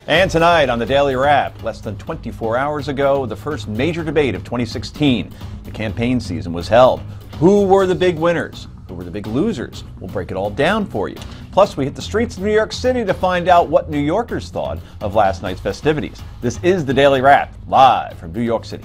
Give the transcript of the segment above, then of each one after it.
And tonight on the Daily Wrap, less than 24 hours ago, the first major debate of 2016. The campaign season was held. Who were the big winners? Who were the big losers? We'll break it all down for you. Plus, we hit the streets of New York City to find out what New Yorkers thought of last night's festivities. This is the Daily Wrap, live from New York City.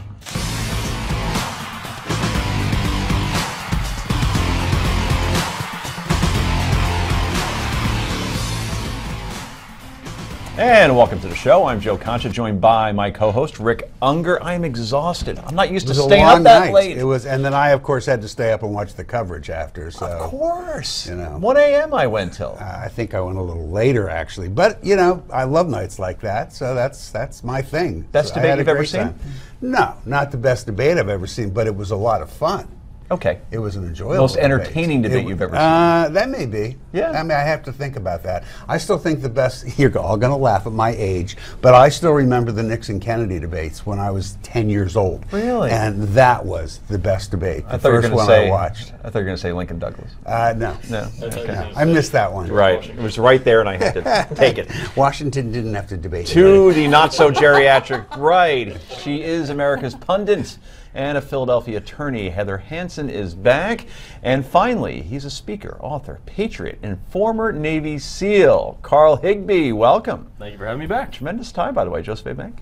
And welcome to the show. I'm Joe Concha, joined by my co-host Rick Unger. I am exhausted. I'm not used to staying up that late. It was, and then I, of course, had to stay up and watch the coverage after. So, of course, you know, 1 a.m. I went till. I think I went a little later, actually. But you know, I love nights like that, so that's my thing. Best debate you've ever seen? No, not the best debate I've ever seen, but it was a lot of fun. Okay. It was an enjoyable Most entertaining debate you've ever seen? That may be. Yeah. I mean, I have to think about that. I still think the best, you're all going to laugh at my age, but I still remember the Nixon-Kennedy debates when I was 10 years old. Really? And that was the best debate. I thought you were first going to one say, I watched. I thought you were going to say Lincoln Douglas. No. No. No. I missed that one. Right. It was right there and I had to take it. Washington didn't have to debate. To the not-so-geriatric right. She is America's pundit and a Philadelphia attorney. Heather Hansen is back. And finally, he's a speaker, author, patriot, and former Navy SEAL. Carl Higbie, welcome. Thank you for having me back. Tremendous tie, by the way, Joseph A. Bank.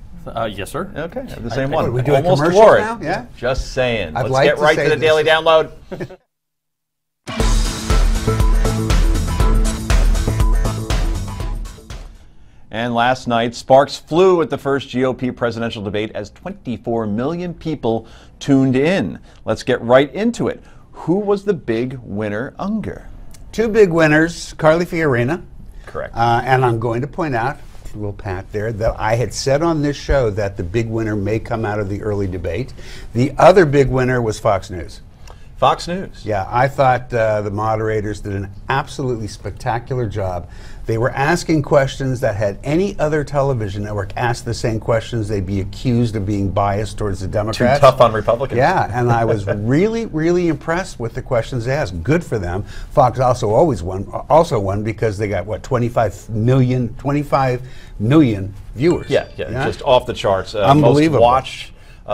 Yes, sir. Okay, the same one. We do Almost commercials wore it. now? Yeah. Just saying. I'd Let's like get to right say to the this Daily is- Download. And last night, sparks flew at the first GOP presidential debate as 24 million people tuned in. Let's get right into it. Who was the big winner, Unger? Two big winners, Carly Fiorina. Correct. And I'm going to point out, a little pat there, that I had said on this show that the big winner may come out of the early debate. The other big winner was Fox News. Fox News. Yeah, I thought the moderators did an absolutely spectacular job. They were asking questions that had any other television network asked the same questions, they'd be accused of being biased towards the Democrats. Too tough on Republicans. Yeah, and I was really, really impressed with the questions they asked. Good for them. Fox also won because they got, what, 25 million viewers. Yeah, just off the charts. Unbelievable. Most watched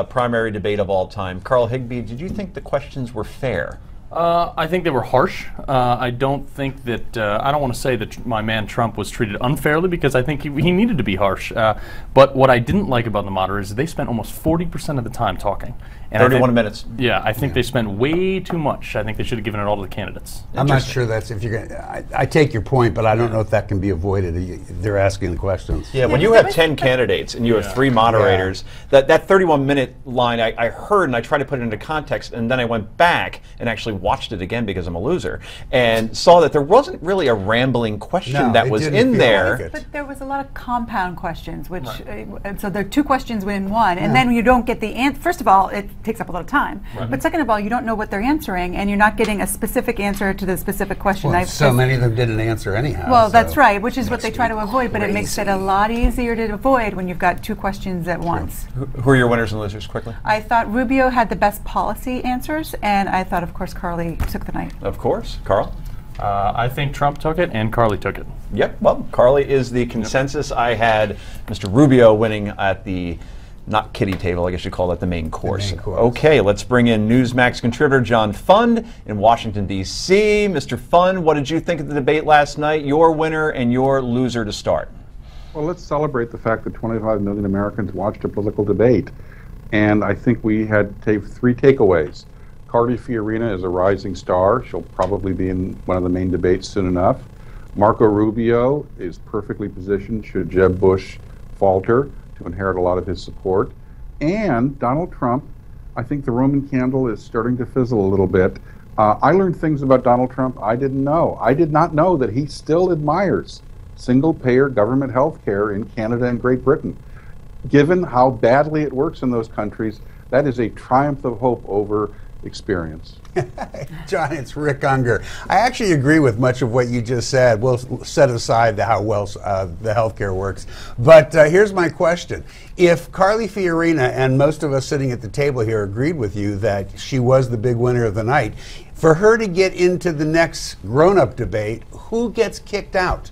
primary debate of all time. Carl Higbie, did you think the questions were fair? I think they were harsh. I don't think that, I don't want to say that my man Trump was treated unfairly because I think he needed to be harsh. But what I didn't like about the moderators is they spent almost 40% of the time talking. And 31 minutes. Yeah, I think they spent way too much. I think they should have given it all to the candidates. I'm not sure that's, if you're going to, I take your point, but I don't know if that can be avoided. They're asking the questions. Yeah, when you have 10 candidates and you have 3 moderators, that 31-minute line I heard and I tried to put it into context, and then I went back and actually watched it again because I'm a loser and saw that there wasn't really a rambling question that was in there. But there was a lot of compound questions, which so there are 2 questions in one, and then you don't get the answer. First of all, it takes up a lot of time, but second of all, you don't know what they're answering, and you're not getting a specific answer to the specific question. Well, so many of them didn't answer anyhow. Well, that's right, which is what they try to avoid, but it makes it a lot easier to avoid when you've got 2 questions at once. Who are your winners and losers, quickly? I thought Rubio had the best policy answers, and I thought, of course, Carly took the night. Of course. Carl? I think Trump took it and Carly took it. Yep, well, Carly is the consensus. I had Mr. Rubio winning at the not kiddie table, I guess you call that the main course. Okay, let's bring in Newsmax contributor John Fund in Washington, D.C. Mr. Fund, what did you think of the debate last night? Your winner and your loser to start. Well, let's celebrate the fact that 25 million Americans watched a political debate. And I think we had 3 takeaways. Carly Fiorina is a rising star. She'll probably be in one of the main debates soon enough. Marco Rubio is perfectly positioned should Jeb Bush falter to inherit a lot of his support. And Donald Trump, I think the Roman candle is starting to fizzle a little bit. I learned things about Donald Trump I didn't know. I did not know that he still admires single-payer government health care in Canada and Great Britain. Given how badly it works in those countries, that is a triumph of hope over experience. John, it's Rick Unger. I actually agree with much of what you just said. We'll set aside how well the healthcare works. But here's my question. If Carly Fiorina and most of us sitting at the table here agreed with you that she was the big winner of the night, for her to get into the next grown-up debate, who gets kicked out?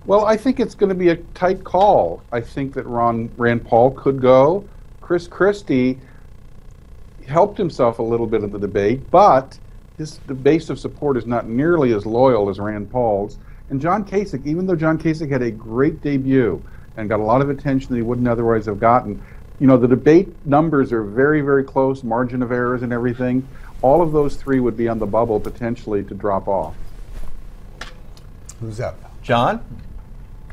Well, I think it's going to be a tight call. I think that Rand Paul could go. Chris Christie helped himself a little bit in the debate, but the base of support is not nearly as loyal as Rand Paul's. And John Kasich, even though John Kasich had a great debut and got a lot of attention that he wouldn't otherwise have gotten, you know, the debate numbers are very, very close, margin of errors and everything. All of those three would be on the bubble potentially to drop off. Who's up? John?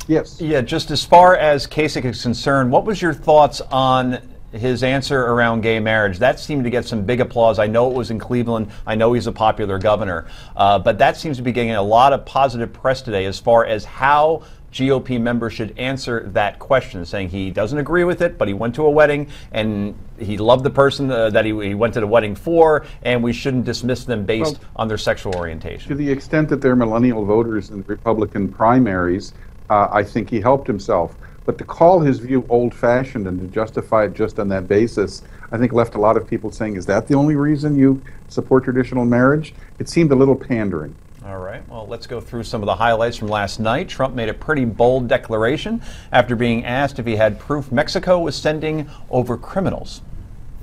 Yes. Yeah, just as far as Kasich is concerned, what was your thoughts on his answer around gay marriage? That seemed to get some big applause. I know it was in Cleveland. I know he's a popular governor. But that seems to be getting a lot of positive press today as far as how GOP members should answer that question, saying he doesn't agree with it, but he went to a wedding and he loved the person that he went to the wedding for, and we shouldn't dismiss them based on their sexual orientation. To the extent that they're millennial voters in the Republican primaries, I think he helped himself. But to call his view old-fashioned and to justify it just on that basis, I think left a lot of people saying, is that the only reason you support traditional marriage? It seemed a little pandering. All right, well, let's go through some of the highlights from last night. Trump made a pretty bold declaration after being asked if he had proof Mexico was sending over criminals.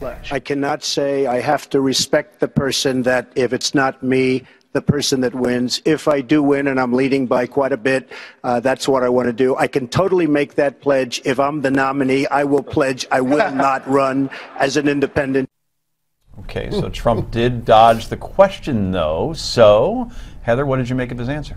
I cannot say I have to respect the person that if it's not me, the person that wins. If I do win and I'm leading by quite a bit, that's what I want to do. I can totally make that pledge. If I'm the nominee, I will pledge I will not run as an independent. Okay, so Trump did dodge the question, though. So, Heather, what did you make of his answer?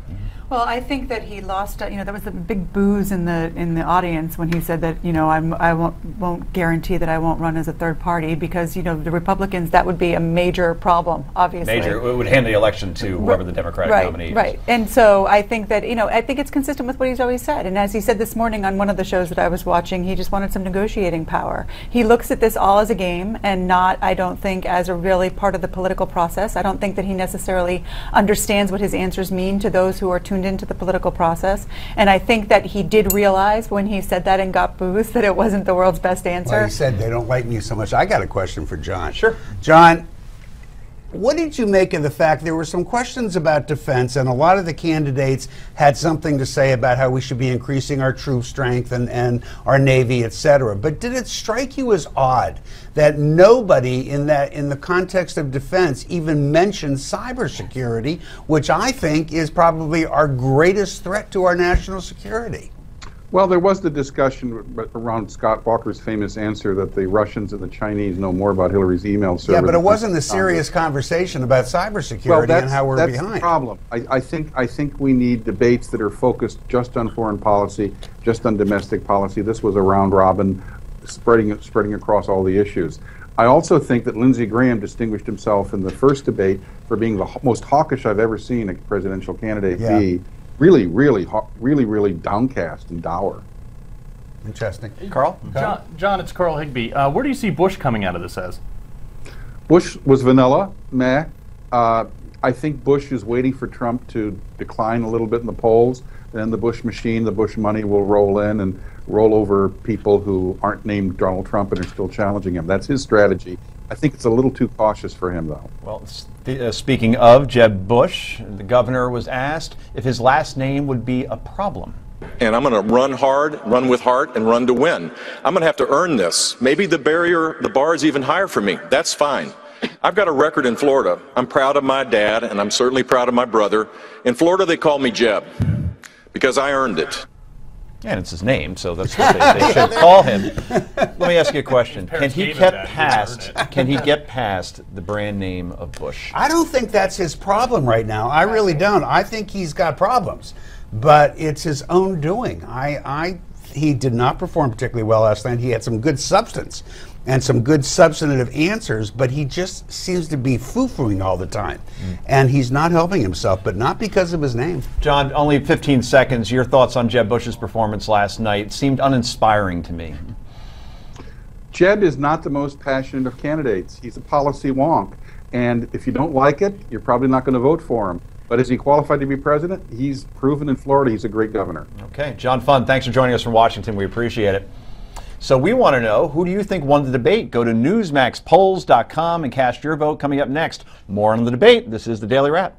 Well, I think that he lost. There was a big booze in the audience when he said that I won't guarantee that I won't run as a third party because the Republicans, that would be a major problem. Obviously, major. It would hand the election to whoever the Democratic nominee is. Right. And so I think that I think it's consistent with what he's always said. And as he said this morning on one of the shows that I was watching, he just wanted some negotiating power. He looks at this all as a game and not, I don't think, as a really part of the political process. I don't think that he necessarily understands what his answers mean to those who are tuned into the political process. And I think that he did realize when he said that and got boozed that it wasn't the world's best answer. Well, he said they don't like me so much. I got a question for John. Sure. John, what did you make of the fact there were some questions about defense, and a lot of the candidates had something to say about how we should be increasing our troop strength and our Navy, et cetera. But did it strike you as odd that nobody in the context of defense even mentioned cybersecurity, which I think is probably our greatest threat to our national security? Well, there was the discussion around Scott Walker's famous answer that the Russians and the Chinese know more about Hillary's email server. Yeah, but it wasn't a serious conversation about cybersecurity and how we're behind. That's the problem. I think we need debates that are focused just on foreign policy, just on domestic policy. This was a round robin, spreading across all the issues. I also think that Lindsey Graham distinguished himself in the first debate for being the most hawkish I've ever seen a presidential candidate be. Really downcast and dour. Interesting. Carl? John, it's Carl Higbee. Where do you see Bush coming out of this as? Bush was vanilla, meh. I think Bush is waiting for Trump to decline a little bit in the polls. Then the Bush machine, the Bush money will roll in and roll over people who aren't named Donald Trump and are still challenging him. That's his strategy. I think it's a little too cautious for him, though. Well, speaking of Jeb Bush, the governor was asked if his last name would be a problem. And I'm going to run hard, run with heart, and run to win. I'm going to have to earn this. Maybe the bar is even higher for me. That's fine. I've got a record in Florida. I'm proud of my dad, and I'm certainly proud of my brother. In Florida, they call me Jeb because I earned it. And it's his name, so that's what they should call him. Let me ask you a question. Can he get past the brand name of Bush? I don't think that's his problem right now. I really don't. I think he's got problems, but it's his own doing. He did not perform particularly well last night. He had some good substance and some good substantive answers, but he just seems to be foo-fooing all the time. And he's not helping himself, but not because of his name. John, only 15 seconds. Your thoughts on Jeb Bush's performance last night seemed uninspiring to me. Jeb is not the most passionate of candidates. He's a policy wonk. And if you don't like it, you're probably not going to vote for him. But is he qualified to be president? He's proven in Florida he's a great governor. Okay. John Fund, thanks for joining us from Washington. We appreciate it. So we want to know, who do you think won the debate? Go to newsmaxpolls.com and cast your vote. Coming up next, more on the debate. This is the Daily Wrap.